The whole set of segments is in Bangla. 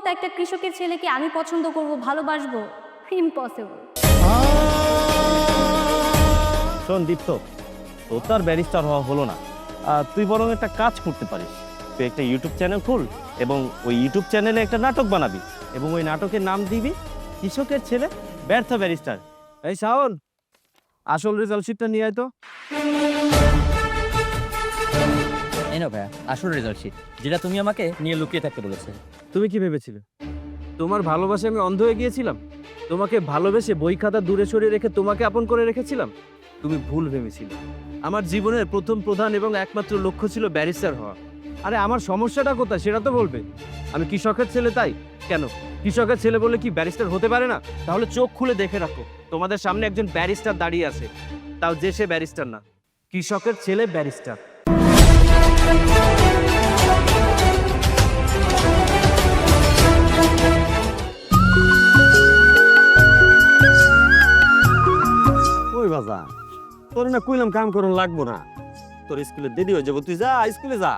মতো একটা কৃষকের ছেলেকে আমি পছন্দ করব, ভালোবাসবো? ইম্পসিবল। শোন দীপ্ত, তোর তো আর ব্যারিস্টার হওয়া হলো না। তুই বরং একটা কাজ করতে পারিস। তুই একটা ইউটিউব চ্যানেল খুল এবং ওই ইউটিউব চ্যানেলে একটা নাটক বানাবি এবং ওই নাটকের নাম দিবি কৃষকের ছেলে ব্যর্থ ব্যারিস্টার। এই শাওন, আসল রেজাল্ট শিটটা নিয়ে আয় তো। এই নাও ভাইয়া আসল রেজাল্ট শিট, যেটা তুমি আমাকে নিয়ে লুকিয়ে থাকতে বলেছে। তুমি কি ভেবেছিলে তোমার ভালোবাসায় আমি অন্ধ হয়ে গিয়েছিলাম? তোমাকে ভালোবেসে বই খাতা দূরে সরিয়ে রেখে তোমাকে আপন করে রেখেছিলাম? তুমি ভুল ভেবেছিলে। আমার জীবনের প্রথম প্রধান এবং একমাত্র লক্ষ্য ছিল ব্যারিস্টার হওয়া। আরে আমার সমস্যাটা কোথায় সেটা তো বলবে। আমি কৃষকের ছেলে, তাই কেন কৃষকের ছেলে বলে কি ব্যারিস্টার হতে পারে না? তাহলে চোখ খুলে দেখে রাখো, তোমাদের সামনে একজন ব্যারিস্টার দাঁড়িয়ে আছে, তাও যে সে ব্যারিস্টার না, কৃষকের ছেলে ব্যারিস্টার। ওই বাজা, তোর না কইলাম কাম করুন লাগবো না, তোর স্কুলে দেরি হয়ে যাবো, তুই যা স্কুলে যা।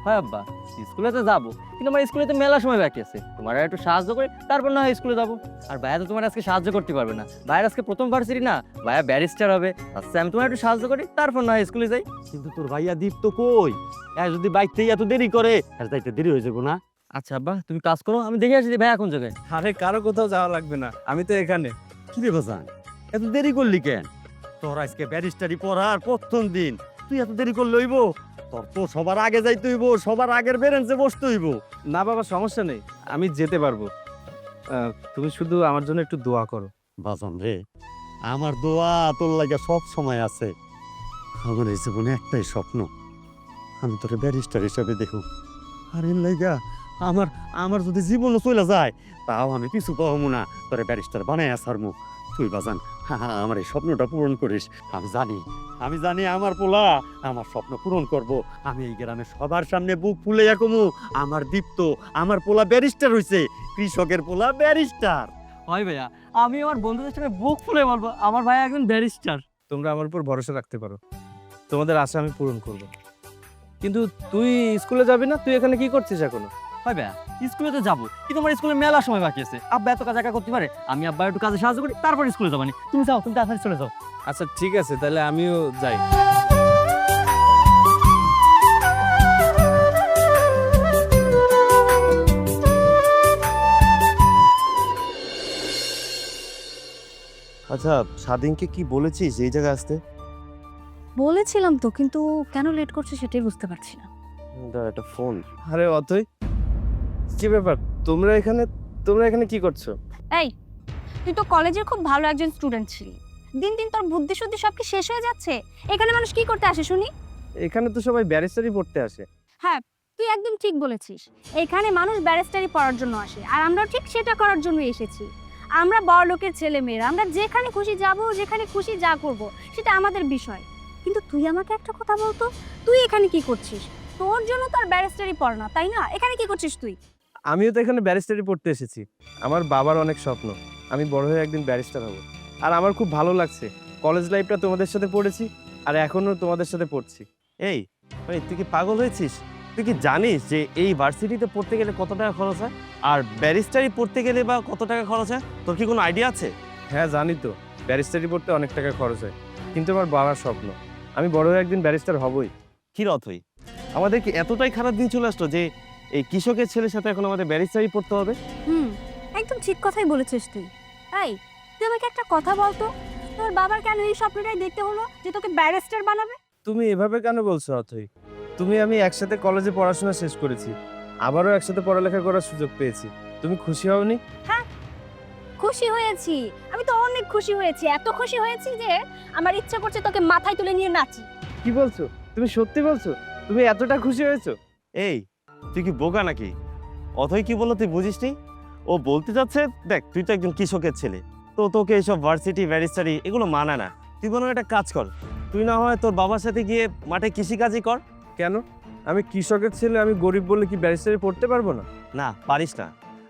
হ্যাঁ আব্বা, স্কুলে তো যাবো, কিন্তু আমার স্কুলে তো মেলা সময় বাকি আছে। তোমার একটু সাহায্য করে তারপর না হয় স্কুলে যাবো। আর ভাইয়া তো তোমার আজকে সাহায্য করতে পারবে না, ভাইয়ের আজকে প্রথম ভার্সিটি না, ভাইয়া ব্যারিস্টার হবে। আচ্ছা আমি তোমার একটু সাহায্য করি, তারপর না হয় স্কুলে যাই। কিন্তু তোর ভাইয়া দীপ্ত কই? যদি বাইকতে এত দেরি করে, আর যাইতে দেরি হয়ে যাবো না? আচ্ছা আব্বা তুমি কাজ করো, আমি দেখে আসি যে ভাইয়া কোন জায়গায়। আরে কারো কোথাও যাওয়া লাগবে না, আমি তো এখানে। কি রে বাজান, এত দেরি করলি কেন? তোর আজকে ব্যারিস্টারি পড়ার প্রথম দিন, তুই এত দেরি করলে হইব? তোর তো সবার আগে যাইতে হইব, সবার আগের বেরেন্সে বসতে হইব। না বাবা, সমস্যা নেই, আমি যেতে পারবো। তুমি শুধু আমার জন্য একটু দোয়া করো। বাজান রে, আমার দোয়া তোর লাগা সব সময় আছে। আমার এই জীবনে একটাই স্বপ্ন, আমি তোরে ব্যারিস্টার হিসাবে দেখো। আর এর লাইগা আমার আমার যদি জীবনও চলে যায়, তাও আমি পিছু পাবো না, তোরে ব্যারিস্টার বানাই আসারমু। তুই বাজান আমার এই স্বপ্নটা পূরণ করিস। আমি জানি আমার পোলা আমার স্বপ্ন পূরণ করব। আমি এই গ্রামে সবার সামনে বুক ফুলে কমু, আমার দীপ্ত, আমার পোলা ব্যারিস্টার হইছে, কৃষকের পোলা ব্যারিস্টার। হয় ভাইয়া, আমি আমার বন্ধুদের সাথে বুক ফুলে বলবো আমার ভাইয়া একজন ব্যারিস্টার। তোমরা আমার উপর ভরসা রাখতে পারো, তোমাদের আশা আমি পূরণ করব। কিন্তু তুই স্কুলে যাবি না? তুই এখানে কি করছিস এখনো? হয় ভাইয়া, স্কুলে তো যাবো, কিন্তু আমার স্কুলে মেলা সময় বাকি আছে। আব্বা এত কাজ একা করতে পারে, আমি আব্বা একটু কাজে সাহায্য করি, তারপর স্কুলে যাবানি। তুমি যাও, তুমি তাড়াতাড়ি চলে যাও। আচ্ছা ঠিক আছে, তাহলে আমিও যাই। আচ্ছা, স্বাধীনকে কি বলেছিস এই জায়গায় আসতে? বলেছিলাম তো, কিন্তু কেন লেট করছে সেটাই বুঝতে পারছি না। একটা ফোন। আরে অতই, কি ব্যাপার? তোমরা এখানে কি করছো? এই, তুই তো কলেজের খুব ভালো একজন স্টুডেন্ট ছিলি, দিন দিন তোর বুদ্ধি শুদ্ধি সব কি শেষ হয়ে যাচ্ছে? এখানে মানুষ কি করতে আসে শুনি? এখানে তো সবাই ব্যারিস্টারি পড়তে আসে। হ্যাঁ, তুই একদম ঠিক বলেছিস। এখানে মানুষ ব্যারিস্টারি পড়ার জন্য আসে, আর আমরা ঠিক সেটা করার জন্য এসেছি। আমরা বড় লোকের ছেলে মেয়েরা, আমরা যেখানে খুশি যাব, যেখানে খুশি যা করব, সেটা আমাদের বিষয়। কিন্তু তুই আমাকে একটা কথা বলতো, তুই এখানে কি করছিস? তোর জন্য তো আর ব্যারিস্টারি পড়া না, তাই না? এখানে কি করছিস তুই? আমিও তো এখানে ব্যারিস্টারি পড়তে এসেছি। আমার বাবার অনেক স্বপ্ন, আমি বড় হয়ে একদিন ব্যারিস্টার হব। আর আমার খুব ভালো লাগছে, কলেজ লাইফটা তোমাদের সাথে পড়েছি, আর এখনো তোমাদের সাথে পড়ছি। এই তুই কি পাগল হয়েছিস? তুই কি জানিস যে এই ভার্সিটিতে পড়তে গেলে কত টাকা খরচ হয়, আর ব্যারিস্টারি পড়তে গেলে বা কত টাকা খরচ হয়? তোর কি কোনো আইডিয়া আছে? হ্যাঁ জানি তো, ব্যারিস্টারি পড়তে অনেক টাকা খরচ হয়, কিন্তু আমার বাবার স্বপ্ন, আমি বড় হয়ে একদিন ব্যারিস্টার হবই। কি রথই, আমাদের কি এতটাই খারাপ দিন চলে আসলো যে এই কৃষকের ছেলের সাথে এখন আমাদের ব্যারিস্টারি পড়তে হবে? একদম ঠিক কথাই বলেছিস তুই। এই, তুই আমাকে একটা কথা বলতো, তোর বাবার কেন এই স্বপ্নটাই দেখতে হলো যে তোকে ব্যারিস্টার বানাবে? তুমি এভাবে কেন বলছো অথই? তুমি আমি একসাথে কলেজে পড়াশোনা শেষ করেছি, আবারও একসাথে পড়ালেখা করার সুযোগ পেয়েছি, তুমি খুশি হওনি? হ্যাঁ, খুশি হয়েছি, আমি তো অনেক খুশি হয়েছি, এত খুশি হয়েছি যে আমার ইচ্ছা করছে তোকে মাথায় তুলে নিয়ে নাচি। কি বলছো? তুমি সত্যি বলছো? তুমি এতটা খুশি হয়েছো? এই তুই কি বোকা নাকি? অথই কি বললো তুই বুঝিসনি? ও বলতে যাচ্ছে, দেখ তুই তো একজন কৃষকের ছেলে, তো তোকে এইসব ভার্সিটি ব্যারিস্টারি এগুলো মানা না। তুই বরং একটা কাজ কর, তুই না হয় তোর বাবার সাথে গিয়ে মাঠে কৃষিকাজই কর। কেন? আমি কৃষকের ছেলে, আমি গরিব বলে কি ব্যারিস্টারি পড়তে পারবো না? না, পারিস না,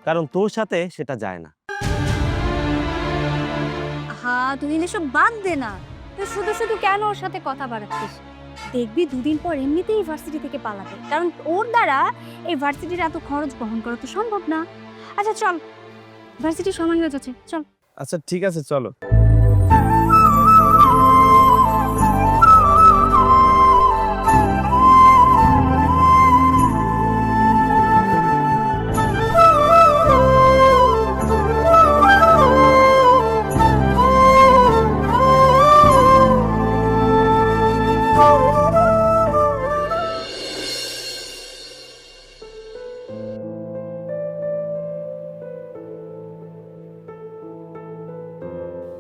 কারণ তোর সাথে সেটা যায় না। হ্যাঁ, তুই এসব বাদ দে না, তুই শুধু শুধু কেন ওর সাথে কথা বাড়াচ্ছিস? দেখবি দুদিন পর এমনিতেই ভার্সিটি থেকে পালাবে, কারণ ওর দ্বারা এই ভার্সিটির এত খরচ বহন করা তো সম্ভব না। আচ্ছা চল, ভার্সিটির সময় হয়ে যাচ্ছে, চল। আচ্ছা ঠিক আছে চলো।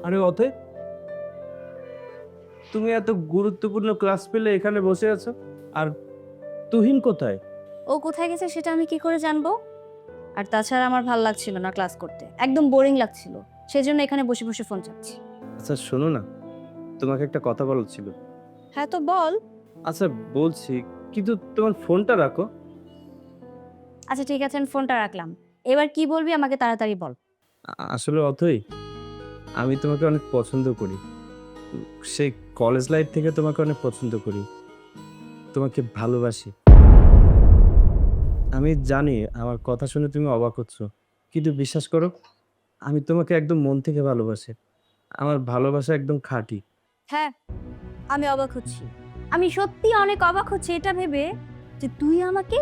আরে অথৈ, তুমি এত গুরুত্বপূর্ণ ক্লাস পেলে এখানে বসে আছো, আর তুহিন কোথায়? ও কোথায় গেছে সেটা আমি কি করে জানবো? আর তাছাড়া আমার ভালো লাগছিল না ক্লাস করতে, একদম বোরিং লাগছিল, সেজন্য এখানে বসে বসে ফোন চাচ্ছি। আচ্ছা শোনো না, তোমাকে একটা কথা বলার ছিল। হ্যাঁ তো বল। আচ্ছা বলছি, কিন্তু তোমার ফোনটা রাখো। আচ্ছা ঠিক আছে, আমি ফোনটা রাখলাম, এবার কি বলবি আমাকে তাড়াতাড়ি বল। আসলে অথৈ, আমি তোমাকে অনেক পছন্দ করি, সেই কলেজ লাইফ থেকে তোমাকে অনেক পছন্দ করি, তোমাকে ভালোবাসি। আমি জানি আমার কথা শুনে তুমি অবাক হচ্ছ, কিন্তু বিশ্বাস করো, আমি তোমাকে একদম মন থেকে ভালোবাসি। আমার ভালোবাসা একদম খাঁটি। হ্যাঁ, আমি অবাক হচ্ছি, আমি সত্যি অনেক অবাক হচ্ছি এটা ভেবে যে তুই আমাকে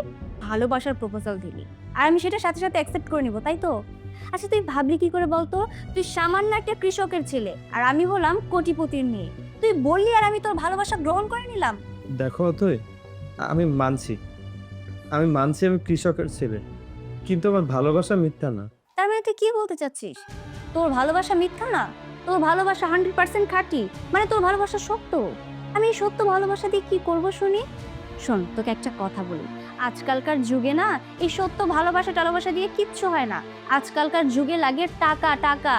ভালোবাসার প্রপোজাল দিলি, আর আমি সেটা সাথে সাথে অ্যাকসেপ্ট করে নিব, তাই তো? আচ্ছা তুই ভাবলি কি করে বলতো? তুই সামান্য একটা কৃষকের ছেলে, আর আমি হলাম কোটিপতির মেয়ে, তুই বললি আর আমি তোর ভালোবাসা গ্রহণ করে নিলাম। দেখো অথৈ, আমি মানছি আমি কৃষকের ছেলে, কিন্তু আমার ভালোবাসা মিথ্যা না। তার মানে তুই কি বলতে চাচ্ছিস? তোর ভালোবাসা মিথ্যা না, তোর ভালোবাসা 100% খাঁটি, মানে তোর ভালোবাসা সত্য। আমি এই সত্য ভালোবাসা দিয়ে কি করব শুনি? শোন, তোকে একটা কথা বলি, আজকালকার যুগে না এই সত্য ভালোবাসা টালোবাসা দিয়ে কিচ্ছু হয় না। আজকালকার যুগে লাগে টাকা টাকা।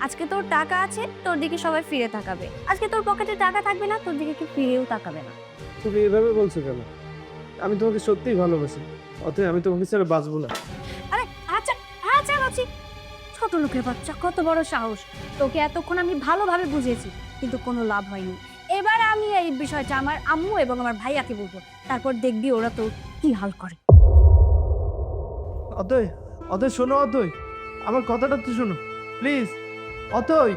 আজকে তোর টাকা আছে, তোর দিকে সবাই ফিরে তাকাবে, আজকে তোর পকেটে টাকা থাকবে না, তোর দিকে কেউ ফিরেও তাকাবে না। তুমি এভাবে বলছো কেন? আমি তোমাকে সত্যিই ভালোবাসি অথৈ, আমি তোমাকে ছেড়ে বাঁচবো না। আরে আচ্ছা আচ্ছা বাচ্চি, ছোট লোকের বাচ্চা, কত বড় সাহস! তোকে এতক্ষণ আমি ভালোভাবে বুঝিয়েছি, কিন্তু কোনো লাভ হয়নি। এবার আমি এই বিষয়টা আমার আম্মু এবং আমার ভাইয়াকে বলবো, তারপর দেখবি ওরা তো কি হাল করে। অথৈ, অথৈ শোনো, অথৈ আমার কথাটা তো শোনো প্লিজ। অথৈ,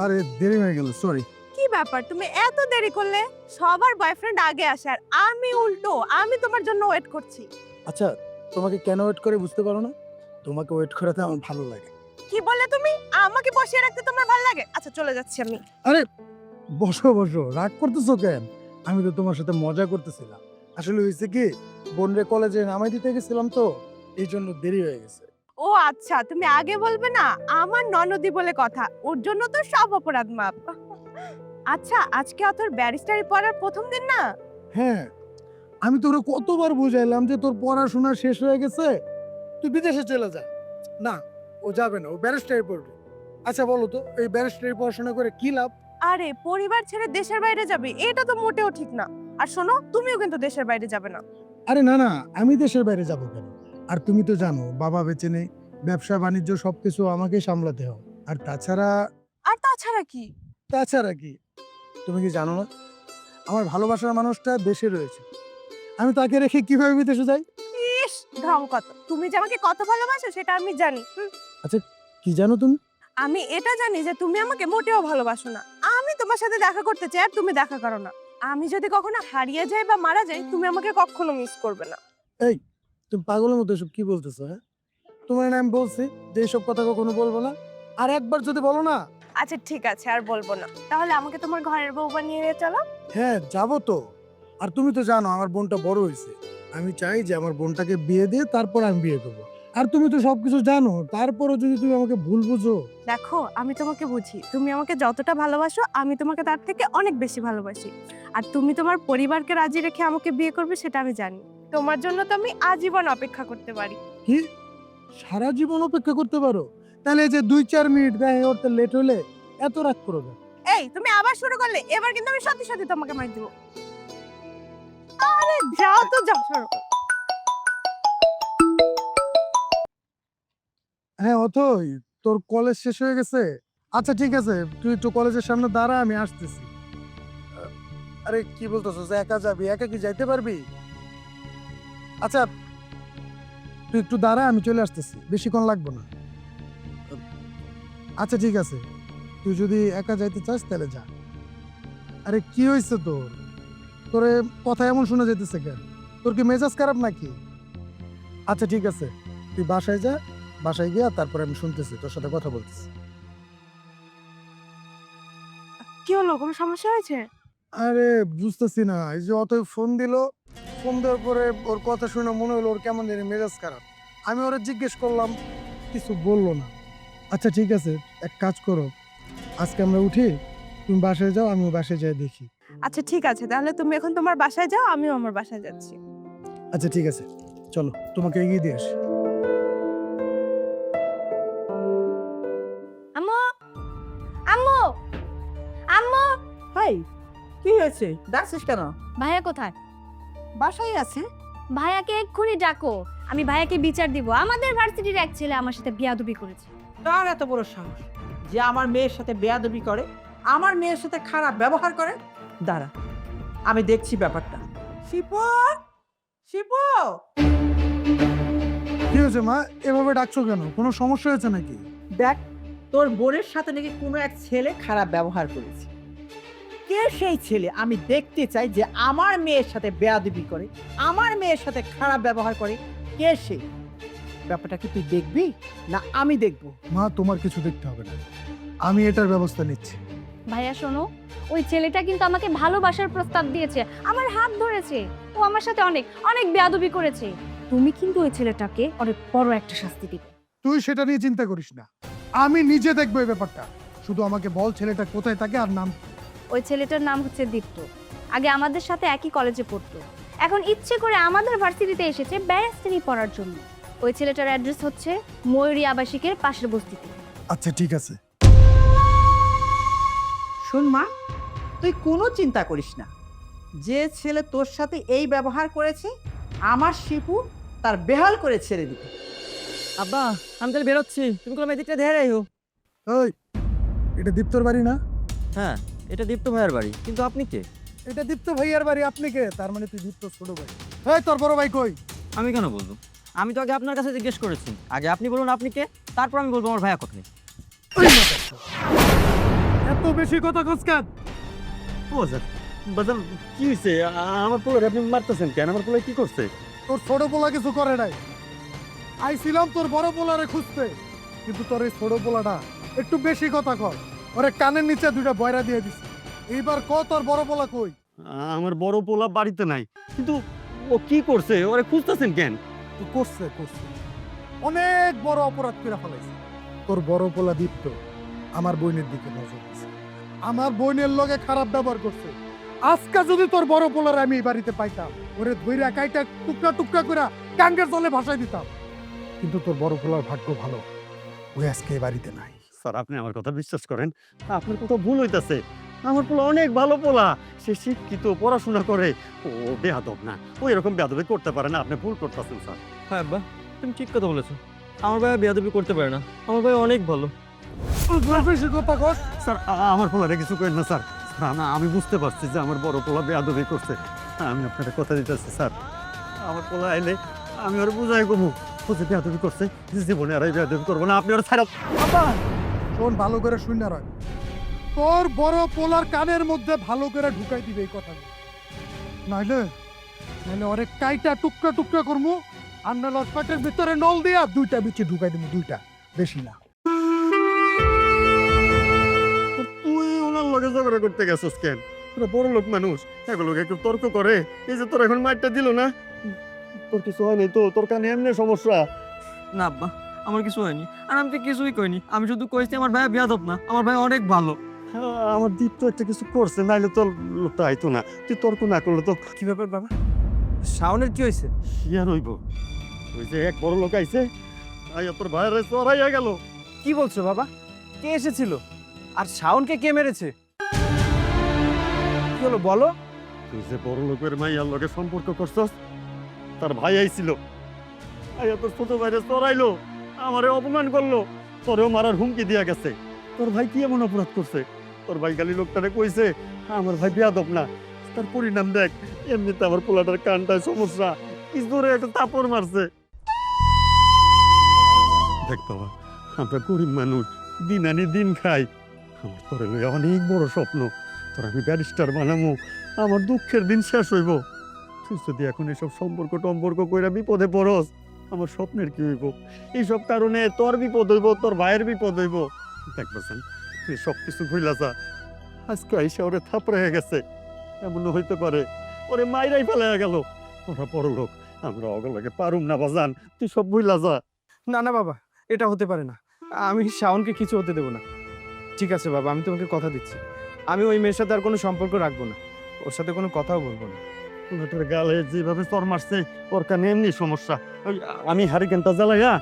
আরে দেরি হয়ে গেল, সরি। কি ব্যাপার, তুমি এত দেরি করলে? সবার বয়ফ্রেন্ড আগে আসে আর আমি উল্টো, আমি তোমার জন্য ওয়েট করছি। আচ্ছা, তোমাকে কেন ওয়েট করে বুঝতে পারো না? তোমাকে ওয়েট করাতে আমার ভালো লাগে। কি বললে তুমি? আমাকে বসিয়ে রাখতে তোমার ভালো লাগে? আচ্ছা চলে যাচ্ছি আমি। আরে বসো বসো, রাগ করতেছো কেন? আমি তো তোমার সাথে মজা করতেছিলাম। আসলে হয়েছে কি, বোনরে কলেজে নামাই দিতে গেছিলাম তো, এই জন্য দেরি হয়ে গেছে। ও আচ্ছা, তুমি আগে বলবে না? আমার ননদি বলে কথা, ওর জন্য তো সব অপরাধ মাপ। আচ্ছা, আজকে তোর ব্যারিস্টারি পড়ার প্রথম দিন না? হ্যাঁ, আমি তোরে কতবার বুঝাইলাম যে তোর পড়াশোনা শেষ হয়ে গেছে, তুই বিদেশে চলে যা। না, ও যাবে না, ও ব্যারিস্টারি পড়বে। আচ্ছা বলো তো, এই ব্যারিস্টারি পড়াশোনা করে কি লাভ? আরে পরিবার ছেড়ে দেশের বাইরে যাবে, এটা তো মোটেও ঠিক না। আর শোনো, তুমিও কিন্তু দেশের বাইরে যাবে না। আরে না না, আমি দেশের বাইরে যাবো কেন? আর তুমি তো জানো বাবা বেঁচে নেই, ব্যবসা বাণিজ্য সবকিছু আমাকে সামলাতে হয়। আর তাছাড়া কি? তাছাড়া কি, তুমি কি জানো না আমার ভালোবাসার মানুষটা দেশে রয়েছে, আমি তাকে রেখে কিভাবে বিদেশে যাই? ইস, ঢং কত! তুমি যে আমাকে কত ভালোবাসো সেটা আমি জানি। কি জানো তুমি? আমি এটা জানি যে তুমি আমাকে মোটেও ভালোবাসো না। আমি তোমার সাথে দেখা করতে চাই আর তুমি দেখা করো না। আমি যদি কখনো হারিয়ে যাই বা মারা যাই, তুমি আমাকে কখনো মিস করবে না। তুমি পাগলের মতো এসব কি বলতেছো? হ্যাঁ, তোমার নাম বলছি যে এইসব কথা কখনো বলবো না, আর একবার যদি বলো না। আচ্ছা ঠিক আছে, আর বলবো না। তাহলে আমাকে তোমার ঘরের বউ বানিয়ে নিয়ে চলো। হ্যাঁ যাবো তো। আর তুমি তো জানো আমার বোনটা বড় হয়েছে, আমি চাই যে আমার বোনটাকে বিয়ে দিয়ে তারপর আমি বিয়ে করবো। আর তুমি তো সবকিছু জানো, তারপরও যদি তুমি আমাকে ভুল বুঝো। দেখো, আমি তোমাকে বুঝি, তুমি আমাকে যতটা ভালোবাসো আমি তোমাকে তার থেকে অনেক বেশি ভালোবাসি। আর তুমি তোমার পরিবারকে রাজি রেখে আমাকে বিয়ে করবে সেটা আমি জানি। তোমার জন্য তো আমি আজীবন অপেক্ষা করতে পারি। কি সারা জীবন অপেক্ষা করতে পারো? তাহলে এই যে 2-4 মিনিট গায়ে ওরতে লেট হলে এত রাগ করো না। এই তুমি আবার শুরু করলে, এবার কিন্তু আমি সত্যি সত্যি তোমাকে মার দেবো। আরে যাও তো, যাও, সরো। হ্যাঁ অথই, তোর কলেজ শেষ হয়ে গেছে? আচ্ছা ঠিক আছে, তুই একটু কলেজের সামনে দাঁড়া, আমি আসতেছি। আরে কি বলতেছস, একা যাবি? একা কি যাইতে পারবি? আচ্ছা তুই একটু দাঁড়া, আমি চলে আসতেছি, বেশিক্ষণ লাগবে না। আচ্ছা ঠিক আছে, তুই যদি একা যাইতে চাস তাহলে যা। আরে কি হয়েছে তোর? তোরে কথা এমন শোনা যেতেছে কেন? তোর কি মেজাজ খারাপ নাকি? আচ্ছা ঠিক আছে, তুই বাসায় যা, বাসায় গিয়া তারপরে আমি শুনতেছি, তোর সাথে কথা বলতেছি। কি হলো, কোনো সমস্যা হয়েছে? আরে বুঝতেছি না, এই যে অতই ফোন দিল, ফোন দেওয়ার পরে ওর কথা শুনে মনে হলো ওর কেমন জানি মেজাজ খারাপ। আমি ওরা জিজ্ঞেস করলাম, কিছু বললো না। আচ্ছা ঠিক আছে, এক কাজ করো, আজকে আমরা উঠি, তুমি বাসায় যাও, আমিও বাসায় যাই দেখি। আচ্ছা ঠিক আছে, তাহলে তুমি এখন তোমার বাসায় যাও, আমিও আমার বাসায় যাচ্ছি। আচ্ছা ঠিক আছে, চলো তোমাকে এগিয়ে দিয়ে আসি। আম্মু, আম্মু, আম্মু। হাই, কি হয়েছে? ডাকছিস কেন? ভাইয়া কোথায়? বাসায় আছে। ভাইয়াকে এক্ষুনি ডাকো, আমি ভাইয়াকে বিচার দিব। আমাদের ভার্সিটির এক ছেলে আমার সাথে বিয়াদবি করেছে। তার এত বড় সাহস যে আমার মেয়ের সাথে বেয়াদবি করে, আমার মেয়ের সাথে খারাপ ব্যবহার করে। দাঁড়া, আমি দেখছি ব্যাপারটা। শিপু, শিপু, কি হয়েছে মা, এভাবে ডাকছো কেন? কোনো সমস্যা হয়েছে নাকি? দেখ, তোর বোনের সাথে নাকি কোনো এক ছেলে খারাপ ব্যবহার করেছে। কে সেই ছেলে? আমি দেখতে চাই যে আমার মেয়ের সাথে বেয়াদবি করে, আমার মেয়ের সাথে খারাপ ব্যবহার করে। কে সেই? ব্যাপারটা কি তুই দেখবি না আমি দেখবো? মা তোমার কিছু দেখতে হবে না, আমি এটার ব্যবস্থা নিচ্ছি। ভাইয়া শোনো, ওই ছেলেটা কিন্তু আমাকে ভালোবাসার প্রস্তাব দিয়েছে, আমার হাত ধরেছে, ও আমার সাথে অনেক অনেক বেয়াদবি করেছে। তুমি কিন্তু ওই ছেলেটাকে অনেক বড় একটা শাস্তি দিবে। তুই সেটা নিয়ে চিন্তা করিস না, আমি নিজে দেখবো এই ব্যাপারটা। শুধু আমাকে বল ছেলেটা কোথায় থাকে আর নাম কি? ওই ছেলেটার নাম হচ্ছে দীপ্ত। আগে আমাদের সাথে একই কলেজে পড়তো, এখন ইচ্ছে করে আমাদের ভার্সিটিতে এসেছে ব্যারিস্টারি পড়ার জন্য। ওই ছেলেটার অ্যাড্রেস হচ্ছে ময়ূরী আবাসিকের পাশের বস্তিতে। আচ্ছা ঠিক আছে। শোন মা, তুই কোনো চিন্তা করিস না। যে ছেলে তোর সাথে এই ব্যবহার করেছে, আমার শিপু তার বেহাল করে ছেড়ে দিবে। আব্বা, আমি তাহলে বেরোচ্ছি, তুমি কোনো মেদিকটা ধরে রাখো। ওই, এটা দীপ্তর বাড়ি না? হ্যাঁ, এটা দীপ্ত ভাইয়ের বাড়ি, কিন্তু আপনি কে? এটা দীপ্ত ভাইয়ার বাড়ি, আপনি কে? তার মানে তুই দীপ্ত ছোট ভাই। এই তোর বড় ভাই কই? আমি কেন বলবো? আমি তো আগে আপনার কাছে জিজ্ঞেস করেছি। আগে আপনি বলুন আপনি কে, তারপর আমি বলবো আমার ভাইয়া কোথায়। ওই মাথাটা। এত বেশি কথা কসকান? ও স্যার, বাজার কি হয়েছে? আমার পোলারে আপনি মারতেছেন কেন? আমার পোলায় কি করছে? তোর ছোট পোলা কিছু করে নাই। আইছিলাম তোর বড় পোলারে খুঁজতে, কিন্তু তোর এই ছোট পোলাটা একটু বেশি কথা কর। ওরে কানের নিচে দুইটা বয়রা দিয়ে দিছে। এইবার ক তোর বড় পোলা কই? আমার বড় পোলা বাড়িতে নাই, কিন্তু ও কি করছে? ওরে খুঁজতেছেন কেন? তো করছে করছে, অনেক বড় অপরাধ করে ফেলাইছে। তোর বড় পোলা দীপ্ত আমার বোনের দিকে নজর দিছে, আমার বোনের লগে খারাপ ব্যবহার করছে। আজকে যদি তোর বড় পোলার আমি এই বাড়িতে পাইতাম, ওরে ধইরা কাইটা টুকরা টুকরা করে গাঙ্গের জলে ভাসাই দিতাম। কিন্তু তোর বড় পোলার ভাগ্য ভালো, ওই আজকে এই বাড়িতে নাই। স্যার, আপনি আমার কথা বিশ্বাস করেন, আপনার কথা ভুল হইতাছে। আমার পোলা অনেক ভালো পোলা, সে শিক্ষিত, পড়াশোনা করে। ও বেয়াদব না, ও এরকম বেয়াদবি করতে পারে না। আপনি ভুল করতেছেন স্যার। হ্যাঁ আব্বা, তুমি ঠিক কথা বলেছো। আমার ভাইয়া বেয়াদবি করতে পারে না, আমার ভাই অনেক ভালো। বেশি কথা কস। স্যার, আমার পোলারে কিছু করেন না স্যার। স্যার, আমি বুঝতে পারছি যে আমার বড় পোলা বেয়াদবি করছে। আমি আপনার কথা দিতেছি স্যার, আমার পোলা আইলে আমি ওর বুঝাই কমু ও যে বেয়াদবি করছে, জীবনে আর এই বেয়াদবি করবো না। আপনি ওর ছাড়া। বাবা শোন, ভালো করে শুনে রাখ, তোর বড় পোলার কানের মধ্যে ভালো করে ঢুকাই দিবে এই কথাগুলো। নাইলে নাইলে অনেক কাইটা টুকরা টুকরা করবো, আর না লটপাটের ভিতরে নল দিয়া দুইটা বিচে ঢুকাই দিব, দুইটা, বেশি না। তুই ওনার লগে ঝগড়া করতে গেছিস কেন? তোরা বড় লোক মানুষ, এগুলোকে একটু তর্ক করে। এই যে তোর এখন মাইরটা দিল না, তোর কিছু হয়নি তো? তোর কানে এমনি সমস্যা? না আব্বা, আমার কিছু হয়নি, আর আমি তো কিছুই কইনি। আমি শুধু কইছি আমার ভাইয়া বেয়াদব না, আমার ভাই অনেক ভালো। আমার দ্বীপ তো একটা কিছু করছে, নাইলে তোর লোকটা আইতো না। তুই তর্ক না করলে তো কি ব্যাপার বাবা? শাওনের কি হয়েছে? শিয়ার হইব। ওই যে এক বড় লোক আইছে, আইয়া তোর ভাইয়ের চড়াইয়া গেল। কি বলছো বাবা? কে এসেছিল? আর শাওনকে কে মেরেছে? কি হলো বলো? তুই যে বড় লোকের মাইয়ার লগে সম্পর্ক করছস, তার ভাই আইছিল, আইয়া তোর ছোট ভাইরে চড়াইলো, আমারে অপমান করলো, তোরেও মারার হুমকি দিয়া গেছে। তোর ভাই কি এমন অপরাধ করছে? তোর ভাই খালি লোকটারে কইছে আমার ভাই বেয়াদব না, তার পরিণাম দেখ। এমনিতে আমার পোলাটার কানটায় সমস্যা, কি জোরে একটা তাপড় মারছে। দেখ বাবা, আমরা গরিব মানুষ, দিন আনি দিন খাই। আমার তোরে লইয়া অনেক বড় স্বপ্ন, তোর আমি ব্যারিস্টার বানামু, আমার দুঃখের দিন শেষ হইব। তুই যদি এখন এসব সম্পর্ক টম্পর্ক কইরা বিপদে পড়স, আমার স্বপ্নের কি হইব? এইসব কারণে তোর বিপদ হইব, তোর ভাইয়ের বিপদ হইব। দেখবেন তুই সব কিছু ভুইলা যা। আজকে আইসা ওরে থাপড়ে হয়ে গেছে, এমন হইতে পারে ওরে মাইরাই ফেলাইয়া গেল। ওরা বড় লোক, আমরা অগলাকে পারুম না বাজান, তুই সব ভুইলা যা। না না বাবা, এটা হতে পারে না। আমি শাওনকে কিছু হতে দেব না। ঠিক আছে বাবা, আমি তোমাকে কথা দিচ্ছি, আমি ওই মেয়ের সাথে আর কোনো সম্পর্ক রাখবো না, ওর সাথে কোনো কথাও বলবো না। পোলাটার গালে যেভাবে চর মারছে, ওর কানে এমনি সমস্যা। ওই আমি হারিকেনটা জ্বালাইয়া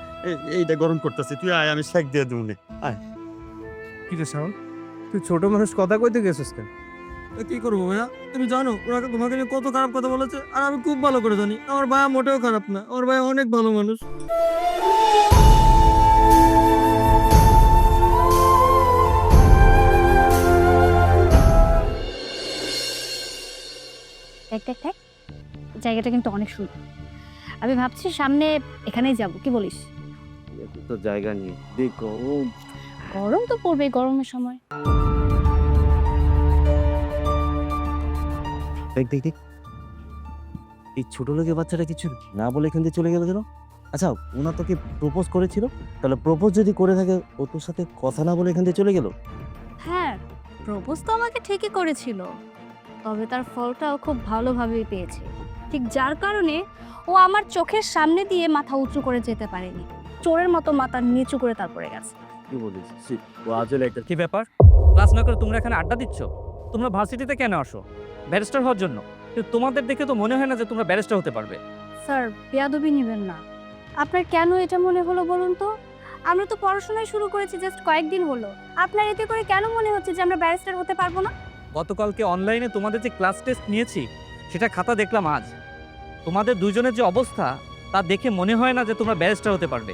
এইটা গরম করতেছি, তুই আয়, আমি শেক দিয়ে দিউনে। আয়। কি রে শাওন, তুই ছোট মানুষ কথা কইতে গেছিস কেন? কি করবো ভাইয়া? তুমি জানো ওরা তোমাকে নিয়ে কত খারাপ কথা বলেছে, আর আমি খুব ভালো করে জানি আমার ভাইয়া মোটেও খারাপ না, আমার ভাইয়া অনেক ভালো মানুষ। দেখ দেখ দেখ, জায়গাটা কিন্তু অনেক সুন্দর। আমি ভাবছি সামনে এখানেই যাব, কি বলিস? তো জায়গা নিয়ে দেখো, গরম তো পড়বে, গরমের সময়। দেখ দেখ দেখ, এই ছোট লোকের বাচ্চাটা কিছু না বলে এখান থেকে চলে গেল কেন? আচ্ছা, ওনা তোকে প্রপোজ করেছিল, তাহলে প্রপোজ যদি করে থাকে, ও তোর সাথে কথা না বলে এখান থেকে চলে গেল? হ্যাঁ, প্রপোজ তো আমাকে ঠিকই করেছিল, তবে তার ফলটাও খুব ভালোভাবেই পেয়েছে, ঠিক যার কারণে ও আমার চোখের সামনে দিয়ে মাথা উঁচু করে যেতে পারেনি, চোরের মতো মাথা নিচু করে তারপরে গেছে। কি বলিস? ও আসলে একটা কি ব্যাপার? ক্লাস না করে তোমরা এখানে আড্ডা দিচ্ছ? তোমরা ভার্সিটিতে কেন আসো? ব্যারিস্টার হওয়ার জন্য? কিন্তু তোমাদের দেখে তো মনে হয় না যে তোমরা ব্যারিস্টার হতে পারবে। স্যার, বেয়াদবি নেবেন না। আপনার কেন এটা মনে হলো বলুন তো? আমরা তো পড়াশোনায় শুরু করেছি জাস্ট কয়েকদিন হলো, আপনার এতে করে কেন মনে হচ্ছে যে আমরা ব্যারিস্টার হতে পারবো না? গতকালকে অনলাইনে তোমাদের যে ক্লাস টেস্ট নিয়েছি, সেটা খাতা দেখলাম আজ। তোমাদের দুজনের যে অবস্থা, তা দেখে মনে হয় না যে তোমরা ব্যারিস্টার হতে পারবে।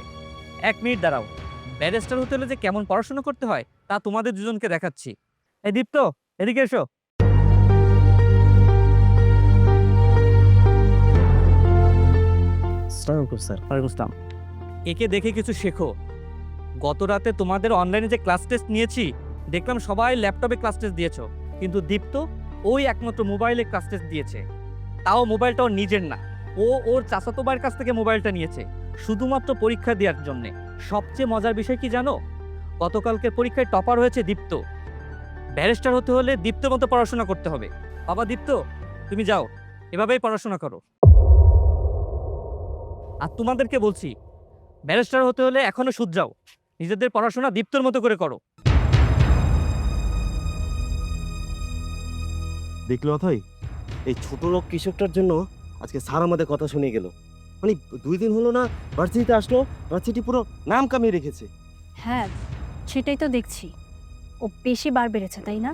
1 মিনিট দাঁড়াও, ব্যারিস্টার হতে হলে যে কেমন পড়াশোনা করতে হয় তা তোমাদের দুজনকে দেখাচ্ছি। এই দীপ্ত, এদিকে এসো। স্যার, একে দেখে কিছু শেখো। গত রাতে তোমাদের অনলাইনে যে ক্লাস টেস্ট নিয়েছি, দেখলাম সবাই ল্যাপটপে ক্লাস টেস্ট দিয়েছো, কিন্তু দীপ্ত ওই একমাত্র মোবাইলে ক্লাস টেস্ট দিয়েছে। তাও মোবাইলটা ওর নিজের না, ও ওর চাচাতো ভাইয়ের কাছ থেকে মোবাইলটা নিয়েছে শুধুমাত্র পরীক্ষা দেওয়ার জন্যে। সবচেয়ে মজার বিষয় কি জানো? গতকালকে পরীক্ষায় টপার হয়েছে দীপ্ত। ব্যারিস্টার হতে হলে দীপ্তর মতো পড়াশোনা করতে হবে। বাবা দীপ্ত, তুমি যাও, এভাবেই পড়াশোনা করো। আর তোমাদেরকে বলছি, ব্যারিস্টার হতে হলে এখনো শুধরাও, নিজেদের পড়াশোনা দীপ্তর মতো করে করো। দেখলো অথই, এই ছোট লোক কৃষকটার জন্য আজকে স্যার আমাদের কথা শুনে গেল। মানে 2 দিন হলো না ভার্সিটিতে আসলো, ভার্সিটি পুরো নাম কামিয়ে রেখেছে। হ্যাঁ, সেটাই তো দেখছি। ও বেশি বার বেড়েছে, তাই না?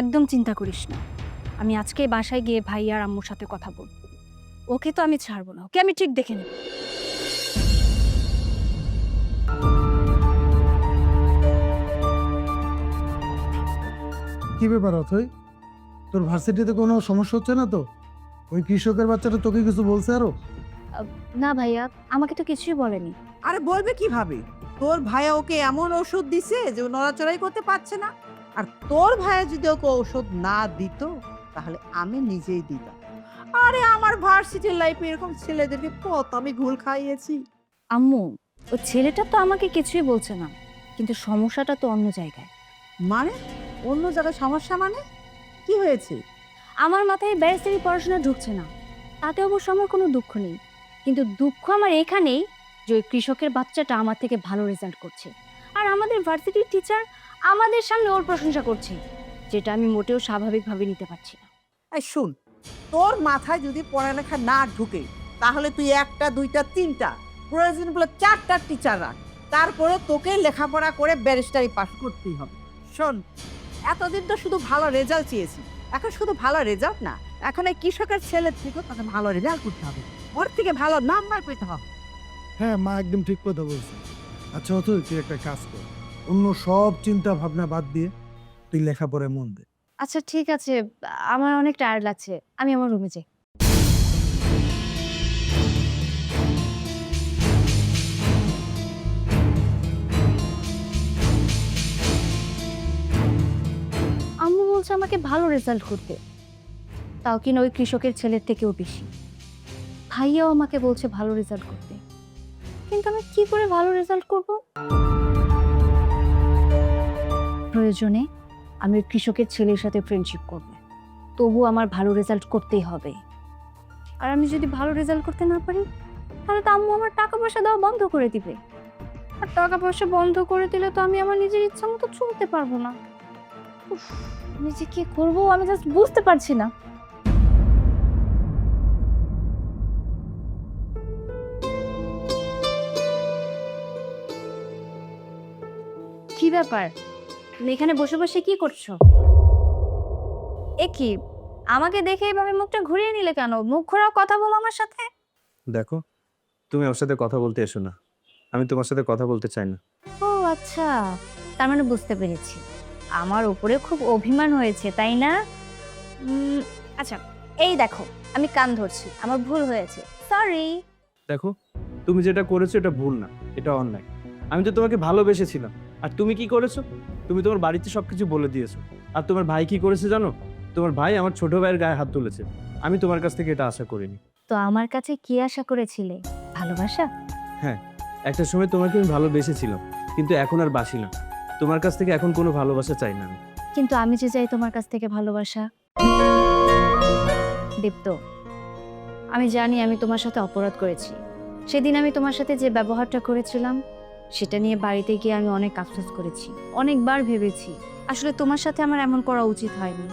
একদম চিন্তা করিস না, আমি আজকে বাসায় গিয়ে ভাই আর আম্মুর সাথে কথা বলবো। ওকে তো আমি ছাড়বো না, ওকে আমি ঠিক দেখে নেব। কি ব্যাপার অথই, তোর ভার্সিটিতে কোনো সমস্যা হচ্ছে না তো? ওই কৃষকের বাচ্চাটা তোকে কিছু বলছে আরো? না ভাইয়া, আমাকে তো কিছুই বলেনি। আরে বলবে কিভাবে? তোর ভাইয়া ওকে এমন ওষুধ দিছে যে ও নড়াচড়াই করতে পারছে না। আর তোর ভাইয়া যদি ওকে ওষুধ না দিত, তাহলে আমি নিজেই দিতাম। আরে আমার ভার্সিটির লাইফে এরকম ছেলেদেরকে কত আমি ঘুল খাইয়েছি। আম্মু, ও ছেলেটা তো আমাকে কিছুই বলছে না, কিন্তু সমস্যাটা তো অন্য জায়গায়। মানে অন্য জায়গায় সমস্যা? মানে কি হয়েছে? আমার মাথায় ব্যারিস্টারি পড়াশোনা ঢুকছে না, তাতে অবশ্য আমার কোনো দুঃখ নেই, কিন্তু দুঃখ আমার এখানেই যে ওই কৃষকের বাচ্চাটা আমার থেকে ভালো রেজাল্ট করছে, আর আমাদের ভার্সিটির টিচার আমাদের সামনে ওর প্রশংসা করছে, যেটা আমি মোটেও স্বাভাবিকভাবে নিতে পারছি না। এই শুন, তোর মাথায় যদি পড়ালেখা না ঢুকে, তাহলে তুই 1টা 2টা 3টা প্রয়োজন বলে 4টা টিচার রাখ। তারপরে তোকে লেখাপড়া করে ব্যারিস্টারি পাস করতেই হবে। শোন, এতদিন তো শুধু ভালো রেজাল্ট চেয়েছি, এখন শুধু ভালো রেজাল্ট না, এখন এই কৃষকের ছেলের থেকে তোকে ভালো রেজাল্ট করতে হবে, ওর থেকে ভালো নাম্বার পেতে হবে। হ্যাঁ মা একদম ঠিক কথা বলছে। আচ্ছা অথই, তুই একটা কাজ কর, অন্য সব চিন্তা ভাবনা বাদ দিয়ে তুই লেখাপড়ায় মন দে। আচ্ছা ঠিক আছে, আমার অনেক টায়ার্ড লাগছে, আমি আমার রুমে যাই। আম্মু বলছে আমাকে ভালো রেজাল্ট করতে, তাও কিনা ওই কৃষকের ছেলের থেকেও বেশি। ভাইয়াও আমাকে বলছে ভালো রেজাল্ট করতে, কিন্তু আমি কি করে ভালো রেজাল্ট করব? প্রয়োজনে আমি ওই কৃষকের ছেলের সাথে ফ্রেন্ডশিপ করব, তবু আমার ভালো রেজাল্ট করতেই হবে। আর আমি যদি ভালো রেজাল্ট করতে না পারি, তাহলে তো আম্মু আমার টাকা পয়সা দেওয়া বন্ধ করে দিবে, আর টাকা পয়সা বন্ধ করে দিলে তো আমি আমার নিজের ইচ্ছা মতো চলতে পারবো না। উফ, আমি যে কি করবো আমি জাস্ট বুঝতে পারছি না। কি ব্যাপার, তুমি এখানে বসে বসে কি করছো? এ কি, আমাকে দেখে এভাবে মুখটা ঘুরিয়ে নিলে কেন? মুখ ঘোরাও, কথা বলো আমার সাথে। দেখো, তুমি আমার সাথে কথা বলতে এসো না, আমি তোমার সাথে কথা বলতে চাই না। ও আচ্ছা, তার মানে বুঝতে পেরেছি, আমার উপরে খুব অভিমান হয়েছে, তাই না? আচ্ছা, এই দেখো আমি কান ধরছি, আমার ভুল হয়েছে, সরি। দেখো, তুমি যেটা করেছো এটা ভুল না, এটা অন্যায়। আমি তো তোমাকে ভালোবেসেছিলাম, আর তুমি কি করেছো? তুমি তোমার বাড়িতে সবকিছু বলে দিয়েছো। আর তোমার ভাই কি করেছে জানো? তোমার ভাই আমার ছোট ভাইয়ের গায়ে হাত তুলেছে। আমি তোমার কাছ থেকে এটা আশা করিনি। তো আমার কাছে কি আশা করেছিলে? ভালোবাসা? হ্যাঁ, একটা সময় তোমাকে আমি ভালোবেসেছিলাম, কিন্তু এখন আর বাসি না। তোমার কাছ থেকে এখন কোনো ভালোবাসা চাই না আমি। কিন্তু আমি যে চাই তোমার কাছ থেকে ভালোবাসা। দীপ্ত, আমি জানি আমি তোমার সাথে অপরাধ করেছি। সেদিন আমি তোমার সাথে যে ব্যবহারটা করেছিলাম, সেটা নিয়ে বাড়িতে গিয়ে আমি অনেক আফসোস করেছি, অনেকবার ভেবেছি আসলে তোমার সাথে আমার এমন করা উচিত হয়নি।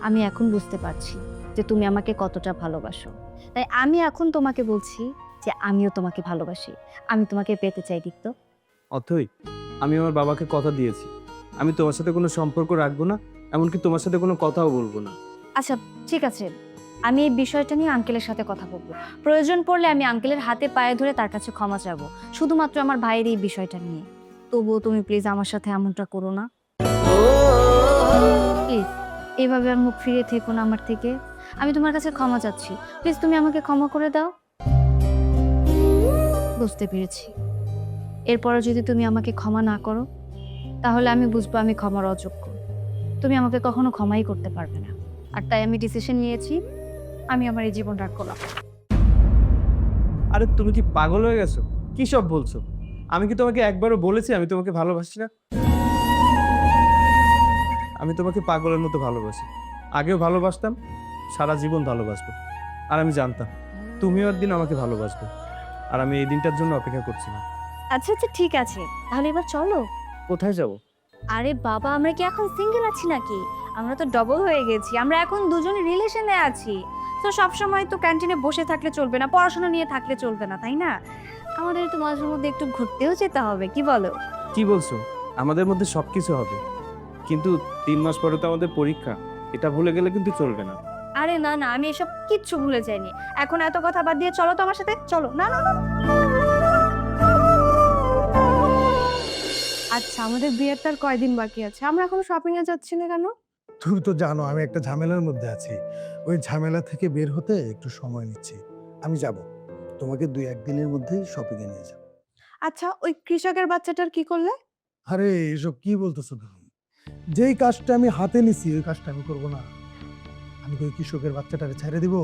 আমি এখন বুঝতে পারছি যে তুমি আমাকে কতটা ভালোবাসো, তাই আমি এখন তোমাকে বলছি যে আমিও তোমাকে ভালোবাসি, আমি তোমাকে পেতে চাই দীপ্ত। অথই, আমি আমার বাবাকে কথা দিয়েছি, আমি তোমার সাথে কোনো সম্পর্ক রাখবো না, এমনকি তোমার সাথে কোনো কথাও বলবো না। আচ্ছা ঠিক আছে, আমি এই বিষয়টা নিয়ে আঙ্কেলের সাথে কথা বলবো। প্রয়োজন পড়লে আমি আঙ্কেলের হাতে পায়ে ধরে তার কাছে ক্ষমা চাইবো, শুধুমাত্র আমার ভাইয়ের এই বিষয়টা নিয়ে। তবুও তুমি প্লিজ আমার সাথে এমনটা করো না, প্লিজ। এভাবে আর মুখ ফিরে থেকো না আমার থেকে, আমি তোমার কাছে ক্ষমা চাচ্ছি, প্লিজ তুমি আমাকে ক্ষমা করে দাও। বুঝতে পেরেছি, এরপরে যদি তুমি আমাকে ক্ষমা না করো, তাহলে আমি বুঝবো আমি ক্ষমার অযোগ্য। তুমি আমাকে কখনো ক্ষমাই করতে পারবে না, আর তাই আমি ডিসিশন নিয়েছি আমি আমার এই জীবন রাখবো না। আরে তুমি কি পাগল হয়ে গেছো? কি সব বলছো? আমি কি তোমাকে একবারও বলেছি আমি তোমাকে ভালোবাসি না? আমি তোমাকে পাগলের মতো ভালোবাসি, আগেও ভালোবাসতাম, সারা জীবন ভালোবাসবো। আর আমি জানতাম তুমিও একদিন আমাকে ভালোবাসবে, আর আমি এই দিনটার জন্য অপেক্ষা করছিলাম। আচ্ছা আচ্ছা ঠিক আছে, তাহলে এবার চলো। কোথায় যাব? আরে বাবা, আমরা কি এখন সিঙ্গেল আছি নাকি? আমরা তো ডবল হয়ে গেছি, আমরা এখন দুজনে রিলেশনে আছি। তো সবসময় তো ক্যান্টিনে বসে থাকলে চলবে না, পড়াশোনা নিয়ে থাকলে চলবে না, তাই না? আমাদের তো মাঝে মধ্যে একটু ঘুরতেও যেতে হবে, কি বলো? কি বলছো? আমাদের মধ্যে সবকিছু হবে, কিন্তু 3 মাস পরে তো আমাদের পরীক্ষা, এটা ভুলে গেলে কিন্তু চলবে না। আরে না না, আমি এসব কিচ্ছু ভুলে যাইনি। এখন এত কথা বাদ দিয়ে চলো তো আমার সাথে, চলো। না না না। আচ্ছা, আমাদের বিয়ের তার কয়দিন বাকি আছে, আমরা এখন শপিং এ যাচ্ছি না কেন? তুমি তো জানো আমি একটা ঝামেলার মধ্যে আছি, ওই ঝামেলা থেকে বের হতে একটু সময় নিচ্ছি। আমি যাব, তোমাকে 2-1 দিনের মধ্যে শপিং এ নিয়ে যাব। আচ্ছা, ওই কৃষকের বাচ্চাটার কি করলে? আরে এসব কি বলতেছো তুমি? যেই কাজটা আমি হাতে নিছি ওই কাজটা আমি করব না? আমি ওই কৃষকের বাচ্চাটারে ছেড়ে দিব?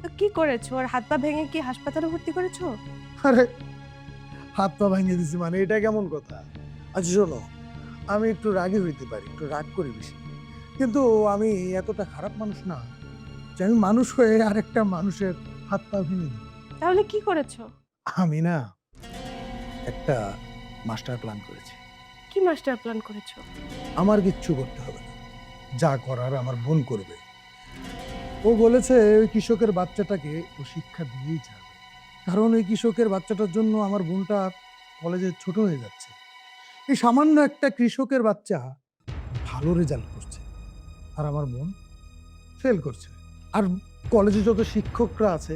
তো কি করেছো? ওর হাত পা ভেঙে কি হাসপাতালে ভর্তি করেছো? আরে হাত পা ভাঙিয়ে দিছি মানে এটা কেমন কথা? আচ্ছা শোনো, আমি একটু রাগী হইতে পারি, একটু রাগ করি বেশি, কিন্তু আমি এতটা খারাপ মানুষ না যে আমি মানুষ হয়ে আরেকটা মানুষের হাত পা ভেঙে দিই। তাহলে কি করেছো? আমি না একটা মাস্টার প্ল্যান করেছি। কি মাস্টার প্ল্যান করেছো? আমার কিচ্ছু করতে হবে না, যা করার আমার বোন করবে। ও বলেছে ওই কৃষকের বাচ্চাটাকে ও শিক্ষা দিয়েই যাবে, কারণ ওই কৃষকের বাচ্চাটার জন্য আমার বোনটা কলেজে ছোট হয়ে যাচ্ছে। এই সামান্য একটা কৃষকের বাচ্চা ভালো রেজাল্ট করছে, আর আমার বোন ফেল করছে। আর কলেজে যত শিক্ষকরা আছে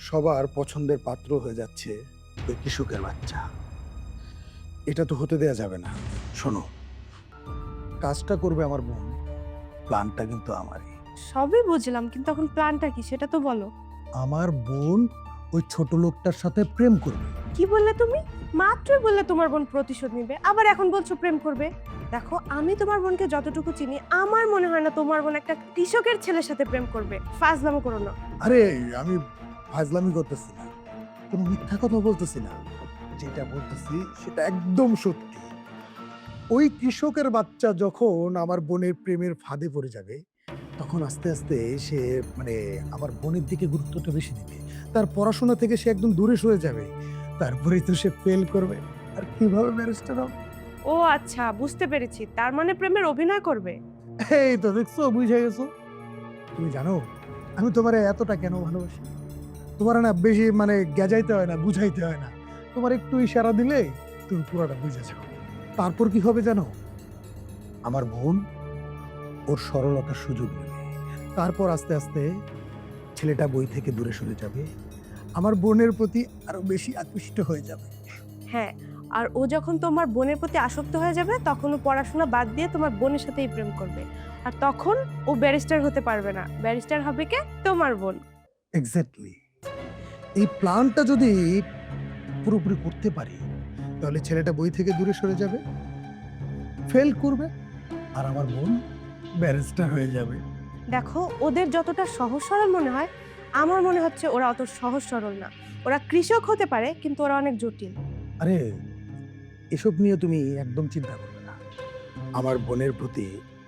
সবার পছন্দের পাত্র হয়ে যাচ্ছে ওই কৃষকের বাচ্চা। এটা তো হতে দেয়া যাবে না। শোনো, কাজটা করবে আমার বোন, প্ল্যানটা কিন্তু আমারই। সবই বুঝলাম, কিন্তু এখন প্ল্যানটা কি সেটা তো বলো। আমার বোন ওই ছোট লোকটার সাথে প্রেম করবে। কি বললে তুমি? মাত্রই বললে তোমার বোন প্রতিশোধ নিবে, আবার এখন বলছো প্রেম করবে। দেখো, আমি তোমার বোনকে যতটুকু চিনি, আমার মনে হয় না তোমার বোন একটা কৃষকের ছেলের সাথে প্রেম করবে। ফাজলামো করো না। আরে আমি ফাজলামি করতেছি না, কোনো মিথ্যা কথা বলতেছি না, যেটা বলতেছি সেটা একদম সত্যি। ওই কৃষকের বাচ্চা যখন আমার বোনের প্রেমের ফাঁদে পড়ে যাবে, তখন আস্তে আস্তে সে মানে আমার বোনের দিকে গুরুত্বটা বেশি দিবে। তার পড়াশোনা থেকে সে একদম দূরে সরে যাবে, তারপরেই তো সে ফেল করবে। আর কিভাবে ব্যারিস্টার হবে? ও আচ্ছা, বুঝতে পেরেছি, তার মানে প্রেমের অভিনয় করবে। এই তো দেখছো, বুঝে গেছো। তুমি জানো আমি তোমার এতটা কেন ভালোবাসি? তোমার না বেশি মানে গেজাইতে হয় না, বুঝাইতে হয় না। তোমার একটু ইশারা দিলে তুমি পুরোটা বুঝে যাও। তারপর কি হবে জানো? আমার বোন ওর সরলতার সুযোগ নেবে, তারপর আস্তে আস্তে ছেলেটা বই থেকে দূরে সরে যাবে, আমার বোনের প্রতি আরো বেশি আকৃষ্ট হয়ে যাবে। হ্যাঁ, আর ও যখন তোমার বোনের প্রতি আসক্ত হয়ে যাবে, তখন ও পড়াশোনা বাদ দিয়ে তোমার বোনের সাথেই প্রেম করবে। আর তখন ও ব্যারিস্টার হতে পারবে না, ব্যারিস্টার হবে কে? তোমার বোন। এক্স্যাক্টলি। এই প্ল্যানটা যদি পুরোপুরি করতে পারি, তাহলে ছেলেটা বই থেকে দূরে সরে যাবে, ফেল করবে, আর আমার বোন ব্যারিস্টার হয়ে যাবে। দেখো, ওদের যতটা সহজ সরল মনে হয়, আমার মনে হচ্ছে ওরা অত সহজ সরল না। ওরা কৃষক হতে পারে, কিন্তু ওরা অনেক জটিল। আরে এসব নিয়ে তুমি একদম চিন্তা করবে না, আমার বোনের প্রতি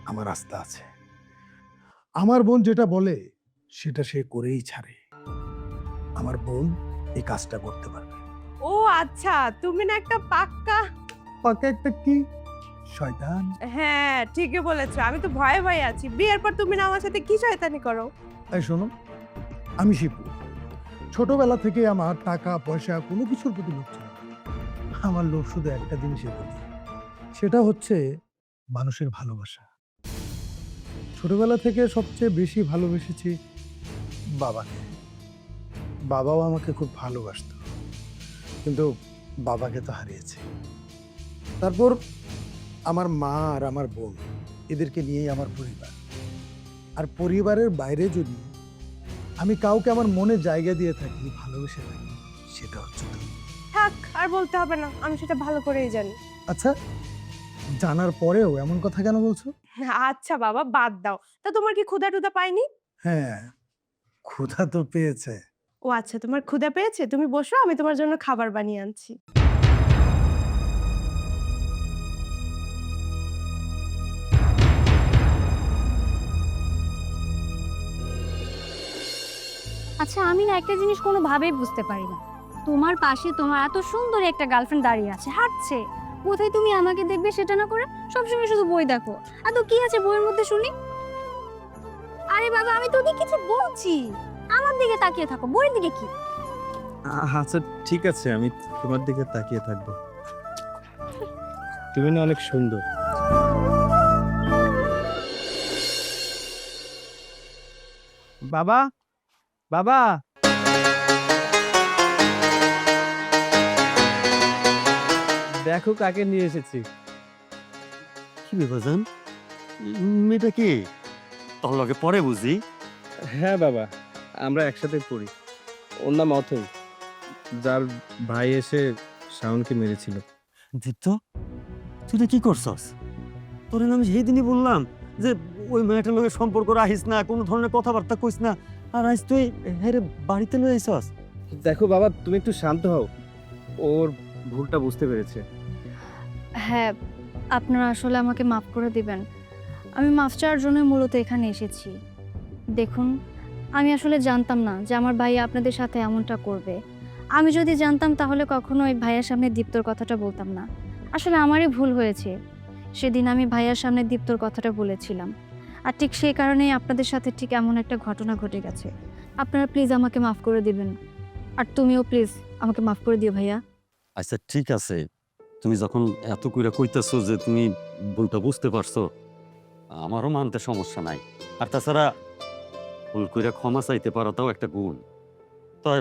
আমার আস্থা আছে। আমার বোন যেটা বলে সেটা সে করেই ছাড়ে। আমার বোন এই কাজটা করতে পারবে। ও আচ্ছা, তুমি না একটা পাক্কা। পাকা একটা কি শয়তান? হ্যাঁ, ঠিকই বলেছো, আমি তো ভয়ে ভয়ে আছি। বিয়ের পর তুমি না আমার সাথে কি শয়তানি করো? তাই শোনো, আমি শিপু। ছোটবেলা থেকে আমার টাকা পয়সা কোনো কিছুর প্রতি লোভ ছিল না। আমার লোভ শুধু একটা জিনিসের প্রতি, সেটা হচ্ছে মানুষের ভালোবাসা। ছোটবেলা থেকে সবচেয়ে বেশি ভালোবেসেছি বাবাকে। বাবাও আমাকে খুব ভালোবাসতো, কিন্তু বাবাকে তো হারিয়েছি। তারপর আমার মা আর আমার বোন, এদেরকে নিয়েই আমার পরিবার। আর পরিবারের বাইরে যদি আমি কাউকে আমার মনে জায়গা দিয়ে থাকি, ভালোবেসে থাকি, সেটা হচ্ছে তুমি। থাক, আর বলতে হবে না, আমি সেটা ভালো করেই জানি। আচ্ছা, জানার পরেও এমন কথা কেন বলছো? আচ্ছা বাবা, বাদ দাও। তা তোমার কি ক্ষুধা টুধা পায়নি? হ্যাঁ, ক্ষুধা তো পেয়েছে। ও আচ্ছা, তোমার ক্ষুধা পেয়েছে, তুমি বসো, আমি তোমার জন্য খাবার বানিয়ে আনছি। আচ্ছা, আমি না একটা জিনিস কোনোভাবেই বুঝতে পারি না। তোমার পাশে তোমার এত সুন্দর একটা গার্লফ্রেন্ড দাঁড়িয়ে আছে, হাঁটছে, কোথায় তুমি আমাকে দেখবে সেটা না করে সবসময় শুধু বই দেখো। এত কি আছে বইয়ের মধ্যে শুনি? আরে বাবা, আমি তোকে কিছু বলছি, আমার দিকে তাকিয়ে থাকো, বইয়ের দিকে কি? আচ্ছা ঠিক আছে, আমি তোমার দিকে তাকিয়ে থাকবো। তুমি না অনেক সুন্দর। বাবা, বাবা, দেখো কাকে নিয়ে এসেছি। কি বিভাজন? মেয়েটা কি? তোর লগে পরে বুঝি। হ্যাঁ বাবা, আমরা একসাথে পড়ি। ওর নাম অথৈ, যার ভাই এসে শাওনকে মেরেছিল। দীপ্ত, তুই এটা কি করছস? তোর আমি সেই দিনই বললাম যে ওই মেয়েটার লগে সম্পর্ক রাখিস না, কোনো ধরনের কথাবার্তা কইস না, আর আজ তুই হেরে বাড়িতে লয়ে আইছস। দেখো বাবা, তুমি একটু শান্ত হও, ওর ভুলটা বুঝতে পেরেছে। হ্যাঁ, আপনারা আসলে আমাকে মাফ করে দিবেন। আমি মাফ চাওয়ার জন্য মূলত এখানে এসেছি। দেখুন, আমি আসলে জানতাম না যে আমার ভাই আপনাদের সাথে এমনটা করবে। আমি যদি জানতাম তাহলে কখনো ওই ভাইয়ার সামনে দীপ্তর কথাটা বলতাম না। আসলে আমারই ভুল হয়েছে, সেদিন আমি ভাইয়ার সামনে দীপ্তর কথাটা বলেছিলাম, আর ঠিক সেই কারণেই আপনাদের সাথে ঠিক এমন একটা ঘটনা ঘটে গেছে। আপনারা প্লিজ আমাকে মাফ করে দিবেন, আর তুমিও প্লিজ আমাকে মাফ করে দিও ভাইয়া। আচ্ছা ঠিক আছে, তুমি যখন এত কইরা কইতেছো যে তুমি ভুলটা বুঝতে পারছো, আমারও মানতে সমস্যা নাই। আর তাছাড়া ভুল কইরা ক্ষমা চাইতে পারাটাও একটা গুণ। তবে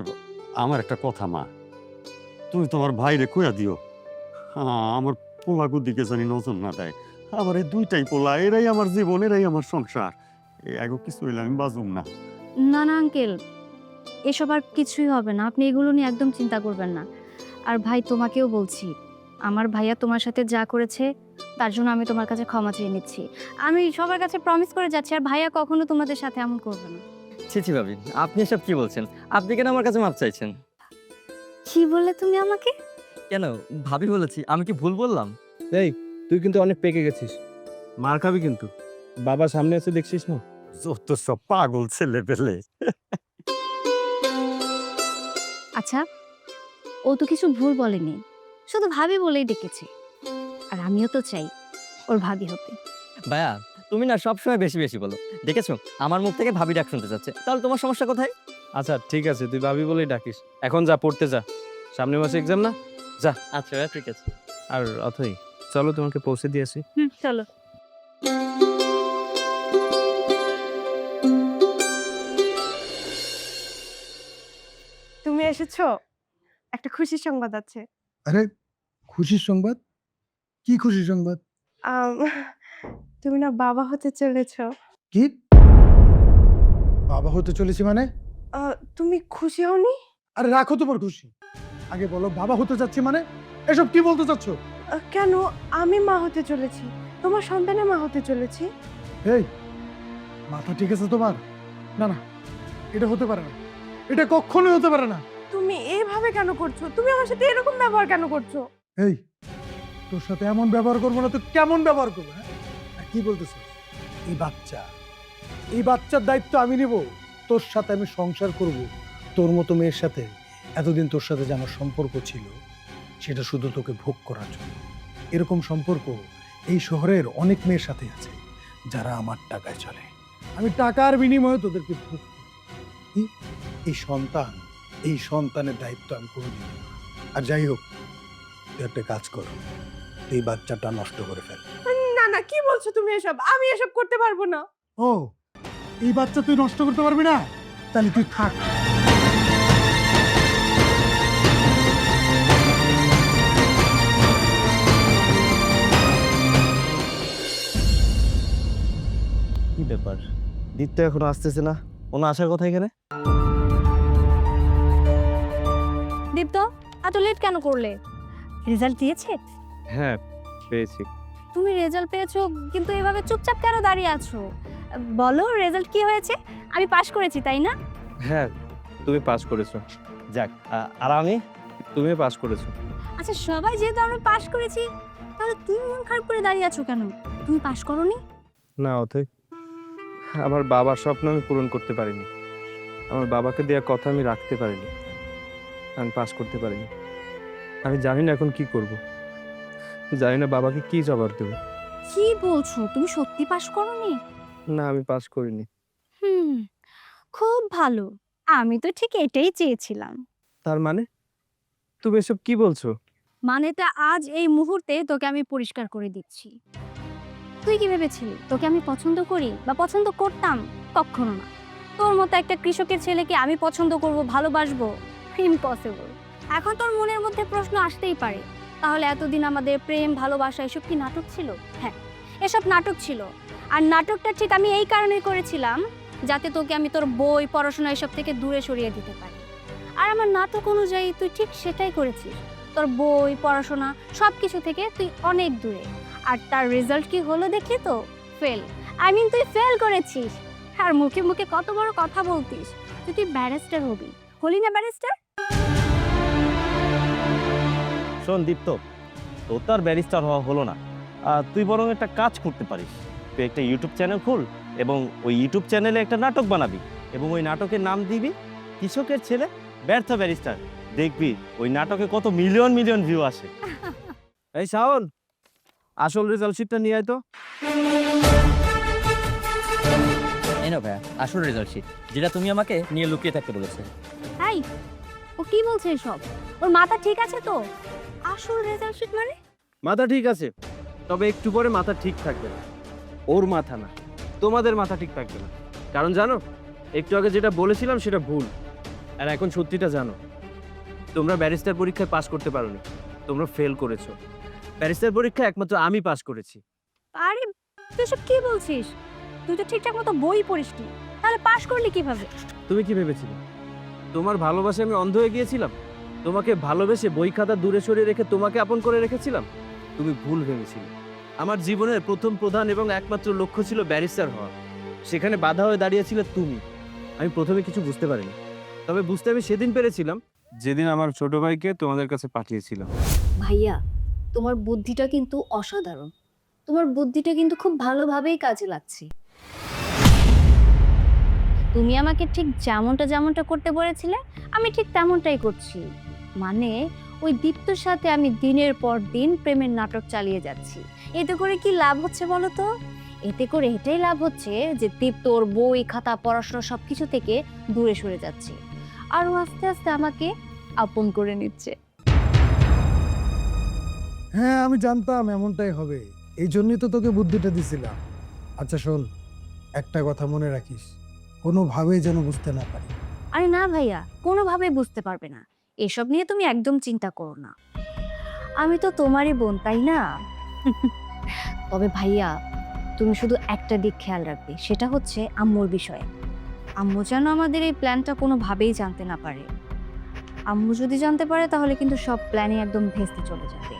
আমার একটা কথা মা, তুমি তোমার ভাইরে কইয়া দিও, আমার পোলাগুর দিকে জানি নজর না দেয়। আমার এই দুইটাই পোলা, এরাই আমার জীবন, এরাই আমার সংসার। এগো কিছু হইলে আমি বাজুম না। না না আঙ্কেল, এসব আর কিছুই হবে না, আপনি এগুলো নিয়ে একদম চিন্তা করবেন না। আর ভাই তোমাকেও বলছি, আমার ভাইয়া তোমার সাথে যা করেছে তার জন্য আমি তোমার কাছে ক্ষমা চেয়ে নিচ্ছি। আমি সবার কাছে প্রমিস করে যাচ্ছি আর ভাইয়া কখনো তোমাদের সাথে এমন করবে না। ছি ভাবি, আপনি এসব কি বলছেন? আপনি কেন আমার কাছে মাপ চাইছেন? কি বললে তুমি আমাকে? কেন ভাবি বলেছি, আমি কি ভুল বললাম? এই তুই কিন্তু অনেক পেকে গেছিস, মার খাবি কিন্তু। বাবা সামনে আছে দেখছিস না? যত সব পাগল ছেলে পেলে। আচ্ছা, ও তো কিছু ভুল বলেনি, শুধু ভাবি বলেই ডেকেছে। আর আমিও তো চাই ওর ভাবি হতে। ভাইয়া তুমি না সবসময় বেশি বেশি বলো, দেখেছো আমার মুখ থেকে ভাবি ডাক শুনতে চাচ্ছে, তাহলে তোমার সমস্যা কোথায়? আচ্ছা ঠিক আছে, তুই ভাবি বলেই ডাকিস। এখন যা, পড়তে যা, সামনের মাসে এক্সাম না? যা। আচ্ছা ভাইয়া ঠিক আছে। আর অথই চলো, তোমাকে পৌঁছে দিয়ে আসি। চলো। তুমি এসেছো, একটা খুশির সংবাদ আছে। আরে খুশির সংবাদ? কি খুশির সংবাদ? আম, তুমি না বাবা হতে চলেছো। কি বাবা হতে চলেছি মানে? তুমি খুশি হওনি? আরে রাখো তোমার খুশি, আগে বলো বাবা হতে যাচ্ছি মানে এসব কি বলতে চাচ্ছ? কেন, আমি মা হতে চলেছি, তোমার সন্তানের মা হতে চলেছি। এই মাথা ঠিক আছে তোমার? না না, এটা হতে পারে না, এটা কখনোই হতে পারে না। তুমি এইভাবে কেন করছো? তুমি আমার সাথে এরকম ব্যবহার কেন করছো? এই তোর সাথে এমন ব্যবহার করবো না তো কেমন ব্যবহার করবো? হ্যাঁ, আর কি বলতেছিস? এই বাচ্চার দায়িত্ব আমি নিব, তোর সাথে আমি সংসার করব। তোর মতো মেয়ের সাথে এতদিন তোর সাথে যে আমার সম্পর্ক ছিল সেটা শুধু তোকে ভোগ করার জন্য। এরকম সম্পর্ক এই শহরের অনেক মেয়ের সাথে আছে যারা আমার টাকায় চলে। আমি টাকার বিনিময়ে তোদেরকে ভোগ করি। এই সন্তানের দায়িত্ব আমি করে দিই। আর যাই হোক, তুই একটা কাজ কর, তুই বাচ্চাটা নষ্ট করে ফেল। না না, কি বলছো তুমি এসব? আমি এসব করতে পারবো না। ও, এই বাচ্চা তুই নষ্ট করতে পারবি না? তাহলে তুই থাক। কি ব্যাপার, দীপ্ত এখনো আসতেছে না? ওনা আসার কথা এখানে? দীপ্ত, এত লেট কেন করলে? রেজাল্ট দিয়েছে? হ্যাঁ পেয়েছি। তুমি রেজাল্ট পেয়েছো কিন্তু এভাবে চুপচাপ কেন দাঁড়িয়ে আছো? বলো রেজাল্ট কি হয়েছে? আমি পাশ করেছি তাই না? হ্যাঁ তুমি পাস করেছো। যাক, আর আমি? তুমি পাস করেছো। আচ্ছা সবাই যেহেতু আমরা পাশ করেছি, তাহলে তুমি মন খারাপ করে দাঁড়িয়ে আছো কেন? তুমি পাশ করোনি? না অথই, আমার বাবার স্বপ্ন আমি পূরণ করতে পারিনি, আমার বাবাকে দেওয়া কথা আমি রাখতে পারিনি, আমি পাস করতে পারিনি। আমি জানি না এখন কি করব, জানি না বাবাকে কি জবাব দেবো। কি বলছো, তুমি সত্যি পাশ করোনি? না আমি পাস করিনি। খুব ভালো, আমি তো ঠিক এটাই চেয়েছিলাম। তার মানে তুমি এসব কি বলছো? মানেটা আজ এই মুহূর্তে তোকে আমি পরিষ্কার করে দিচ্ছি। তুই কি ভেবেছিলি তোকে আমি পছন্দ করি বা পছন্দ করতাম? কখনো না। তোর মতো একটা কৃষকের ছেলেকে আমি পছন্দ করব, ভালোবাসবো? ইম্পসিবল। এখন তোর মনের মধ্যে প্রশ্ন আসতেই পারে, তাহলে এতদিন আমাদের প্রেম ভালোবাসা এসব কি নাটক ছিল? হ্যাঁ, এসব নাটক ছিল। আর নাটকটা ঠিক আমি এই কারণেই করেছিলাম যাতে তোকে আমি তোর বই পড়াশোনা এসব থেকে দূরে সরিয়ে দিতে পারি। আর আমার নাটক অনুযায়ী তুই ঠিক সেটাই করেছিস, তোর বই পড়াশোনা সব কিছু থেকে তুই অনেক দূরে। আর তার রেজাল্ট কি হলো দেখলি তো? ফেল। তুই ফেল করেছিস। আর মুখে মুখে কত বড় কথা বলতিস, তুই ব্যারিস্টার হবি, হলি না ব্যারিস্টার? শোন দীপ্ত, তোর তো আর ব্যারিস্টার হওয়া হলো না। তুই বরং একটা কাজ করতে পারিস, তুই একটা ইউটিউব চ্যানেল খোল এবং ওই ইউটিউব চ্যানেলে একটা নাটক বানাবি এবং ওই নাটকের নাম দিবি কৃষকের ছেলে ব্যর্থ ব্যারিস্টার। দেখবি ওই নাটকে কত মিলিয়ন মিলিয়ন ভিউ আসে। এই শাওন, আসল রেজাল্ট শিটটা নিয়ে আয় তো। এই নাও ভাইয়া আসল রেজাল্ট শিট, যেটা তুমি আমাকে নিয়ে লুকিয়ে থাকতে বলেছে। এই, ও কি বলছে এসব? ওর মাথা ঠিক আছে তো? আসল রেজাল্ট শিট মানে? মাথা ঠিক আছে, তবে একটু পরে মাথা ঠিক থাকবে না। ওর মাথা না, তোমাদের মাথা ঠিক থাকবে না। কারণ জানো, একটু আগে যেটা বলেছিলাম সেটা ভুল। আর এখন সত্যিটা জানো, তোমরা ব্যারিস্টার পরীক্ষায় পাশ করতে পারোনি, তোমরা ফেল করেছো। ব্যারিস্টার পরীক্ষায় একমাত্র আমি পাশ করেছি। আরে তুই সব কি বলছিস? তুই তো ঠিকঠাক মতো বই পড়িসনি, তাহলে পাশ করলি কিভাবে? তুমি কি ভেবেছিলে তোমার ভালোবাসায় আমি অন্ধ হয়ে গিয়েছিলাম? তোমাকে ভালোবেসে বই খাতা দূরে সরিয়ে রেখে তোমাকে আপন করে রেখেছিলাম? তুমি ভুল ভেবেছিলে। আমার জীবনের প্রথম প্রধান এবং একমাত্র লক্ষ্য ছিল ব্যারিস্টার হওয়া। সেখানে বাধা হয়ে দাঁড়িয়েছিলে তুমি। আমি প্রথমে কিছু বুঝতে পারিনি, তবে বুঝতে আমি সেদিন পেরেছিলাম যেদিন আমার ছোট ভাইকে তোমাদের কাছে পাঠিয়েছিলাম। ভাইয়া, তোমার বুদ্ধিটা কিন্তু অসাধারণ। তোমার বুদ্ধিটা কিন্তু খুব ভালোভাবেই কাজে লাগছে। তুমি আমাকে ঠিক যেমনটা করতে বলেছিলে, আমি ঠিক তেমনটাই করছি। মানে ওই দীপ্তর সাথে আমি দিনের পর দিন প্রেমের নাটক চালিয়ে যাচ্ছি। এতে করে কি লাভ হচ্ছে বলো তো? এতে করে এটাই লাভ হচ্ছে যে দীপ্ত ওর বই খাতা পড়াশোনা সবকিছু থেকে দূরে সরে যাচ্ছে, আর ও আস্তে আস্তে আমাকে আপন করে নিচ্ছে। হ্যাঁ, আমি জানতাম এমনটাই হবে, এই জন্যই তো তোকে বুদ্ধিটা দিছিলাম। আচ্ছা শোন, একটা কথা মনে রাখিস, কোনোভাবেই যেন বুঝতে না পারি। আরে না ভাইয়া, কোনোভাবেই বুঝতে পারবে না। এসব নিয়ে তুমি একদম চিন্তা করো না, আমি তো তোমারই বোন, তাই না? তবে ভাইয়া, তুমি শুধু একটা দিক খেয়াল রাখবে, সেটা হচ্ছে আম্মুর বিষয়ে। আম্মু যেন আমাদের এই প্ল্যানটা কোনোভাবেই জানতে না পারে। আম্মু যদি জানতে পারে তাহলে কিন্তু সব প্ল্যানই একদম ভেস্তে চলে যাবে।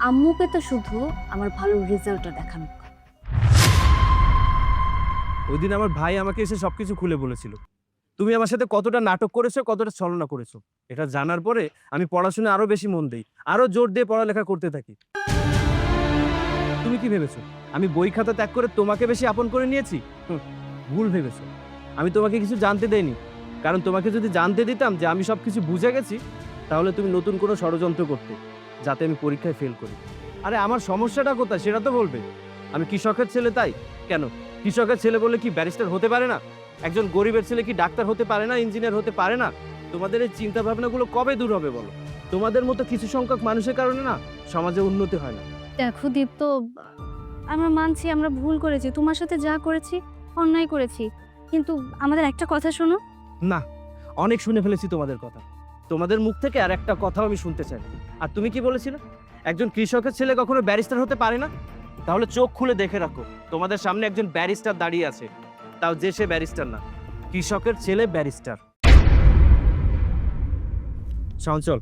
আম্মুকে তো শুধু আমার ভালো রেজাল্টটা দেখানো। ওই দিন আমার ভাই আমাকে এসে সবকিছু খুলে বলেছিল। তুমি আমার সাথে কতটা নাটক করেছো, কতটা ছলনা করেছো। এটা জানার পরে আমি পড়াশোনায় আরো বেশি মন দেই, আরো জোর দিয়ে পড়ালেখা করতে থাকি। তুমি কি ভেবেছো আমি বই খাতা ত্যাগ করে তোমাকে বেশি আপন করে নিয়েছি? ভুল ভেবেছো। আমি তোমাকে কিছু জানতে দেইনি, কারণ তোমাকে যদি জানতে দিতাম যে আমি সবকিছু বুঝে গেছি, তাহলে তুমি নতুন কোনো ষড়যন্ত্র করতে, যাতে আমি পরীক্ষায় ফেল করি। আরে আমার সমস্যাটা কোথায় সেটা তো বলবে। আমি কৃষকের ছেলে, তাই কেন? কৃষকের ছেলে বলে কি ব্যারিস্টার হতে পারে না? একজন গরিবের ছেলে কি ডাক্তার হতে পারে না, ইঞ্জিনিয়ার হতে পারে না? তোমাদের এই চিন্তা ভাবনাগুলো কবে দূর হবে বলো? তোমাদের মতো কিছু সংখ্যক মানুষের কারণে না সমাজে উন্নতি হয় না। দেখো দীপ্ত, আমরা মানছি আমরা ভুল করেছি, তোমার সাথে যা করেছি অন্যায় করেছি, কিন্তু আমাদের একটা কথা শোনো। না, অনেক শুনে ফেলেছি তোমাদের কথা। তোমাদের মুখ থেকে আর একটা কথাও আমি শুনতে চাই না। আর তুমি কি বলেছিলে একজন কৃষকের ছেলে কখনো ব্যারিস্টার হতে পারে না? তাহলে চোখ খুলে দেখে রাখো, তোমাদের সামনে একজন ব্যারিস্টার দাঁড়িয়ে আছে, তাও যে সে ব্যারিস্টার না, কৃষকের ছেলে ব্যারিস্টার। চল,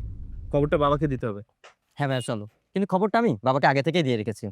খবরটা বাবাকে দিতে হবে। হ্যাঁ ভাইয়া চলো, কিন্তু খবরটা আমি বাবাকে আগে থেকেই দিয়ে রেখেছি।